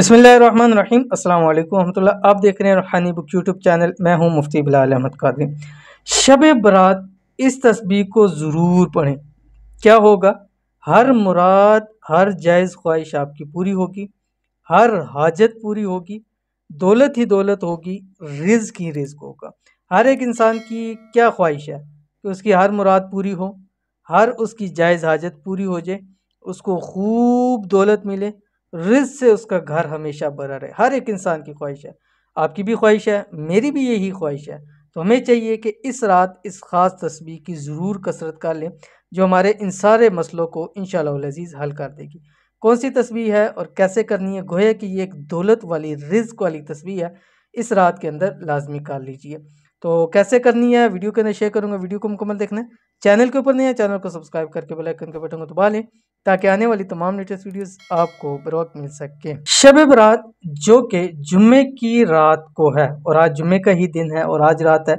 बिस्मिल्लाहिर्रहमानिर्रहीम अस्सलाम वालेकुम रहमतुल्लाह। आप देख रहे हैं रूहानी बुक यूट्यूब चैनल। मैं हूं मुफ्ती बिलाल अहमद कादरी। शब बरात इस तस्बीह को ज़रूर पढ़ें। क्या होगा? हर मुराद, हर जायज़ ख्वाहिश आपकी पूरी होगी, हर हाजत पूरी होगी, दौलत ही दौलत होगी, रिज़्क ही रिज़्क होगा। हर एक इंसान की क्या ख्वाहिश है कि उसकी हर मुराद पूरी हो, हर उसकी जायज़ हाजत पूरी हो जाए, उसको खूब दौलत मिले, रिज़्क से उसका घर हमेशा भरा रहे। हर एक इंसान की ख्वाहिश है, आपकी भी ख्वाहिश है, मेरी भी यही ख्वाहिश है। तो हमें चाहिए कि इस रात इस ख़ास तस्बीह की ज़रूर कसरत कर लें, जो हमारे इन सारे मसलों को इंशाअल्लाह अज़ीज़ हल कर देगी। कौन सी तस्बीह है और कैसे करनी है? गोया कि ये एक दौलत वाली, रिज़्क वाली तस्बीह है। इस रात के अंदर लाज़मी कर लीजिए। तो कैसे करनी है वीडियो के अंदर शेयर करूँगा। वीडियो को मुकम्मल देखना है। चैनल के ऊपर नहीं है, चैनल को सब्सक्राइब करके बेल आइकन के बटन को दबा लें, ताकि आने वाली तमाम लेटेस्ट वीडियोस आपको बर वक्त मिल सके। शब बरात जो कि जुम्मे की रात को है, और आज जुम्मे का ही दिन है और आज रात है।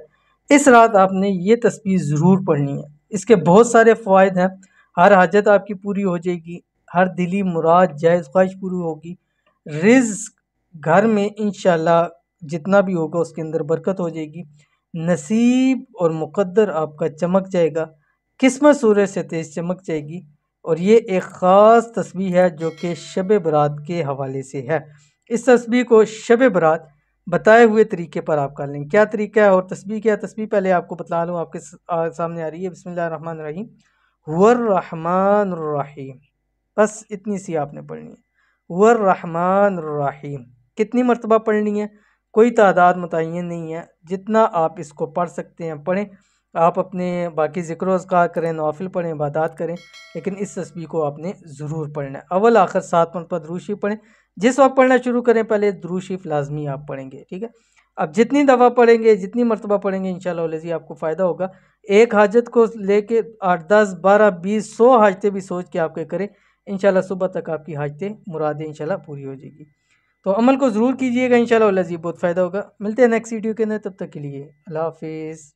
इस रात आपने ये तस्बीह ज़रूर पढ़नी है। इसके बहुत सारे फ़वाइद हैं। हर हाजत आपकी पूरी हो जाएगी, हर दिली मुराद जायज़ ख्वाहिश पूरी होगी, रिज़्क घर में इंशाअल्लाह जितना भी होगा उसके अंदर बरकत हो जाएगी, नसीब और मुक़द्दर आपका चमक जाएगा, किस्मत सूरज से तेज़ चमक जाएगी। और ये एक ख़ास तस्बीह है जो कि शब बरात के हवाले से है। इस तस्बीह को शब बरात बताए हुए तरीके पर आप कर लें। क्या तरीका है और तस्बीह क्या है? तस्बीह पहले आपको बता लूँ, आपके सामने आ रही है। बिस्मिल्लाहिर्रहमानिर्रहीम, हुवर्रहमानुर्रहीम। बस इतनी सी आपने पढ़नी है, हुवर्रहमानुर्रहीम। कितनी मरतबा पढ़नी है? कोई तादाद मुतय्यन नहीं है, जितना आप इसको पढ़ सकते हैं पढ़ें। आप अपने बाकी ज़िक्र अज़कार करें, नवाफ़िल पढ़ें, इबादत करें, लेकिन इस तस्बीह को आपने ज़रूर पढ़ना है। अव्वल आखिर 7 मरतबा दुरूद शरीफ पढ़ें। जिस वक्त पढ़ना शुरू करें पहले दुरूद शरीफ लाजमी आप पढ़ेंगे, ठीक है? अब जितनी दफ़ा पढ़ेंगे, जितनी मरतबा पढ़ेंगे, इंशाअल्लाह वल्लज़ी आपको फ़ायदा होगा। एक हाजत को लेके 8, 10, 12, 20, 100 हाजतें भी सोच के आपके करें, इंशाअल्लाह सुबह तक आपकी हाजतें, मुरादें इंशाअल्लाह पूरी हो जाएगी। तो अमल को ज़रूर कीजिएगा, इंशाअल्लाह वल्लज़ी बहुत फ़ायदा होगा। मिलते हैं नेक्स्ट वीडियो के अंदर, तब तक के लिए अल्लाह हाफ़िज़।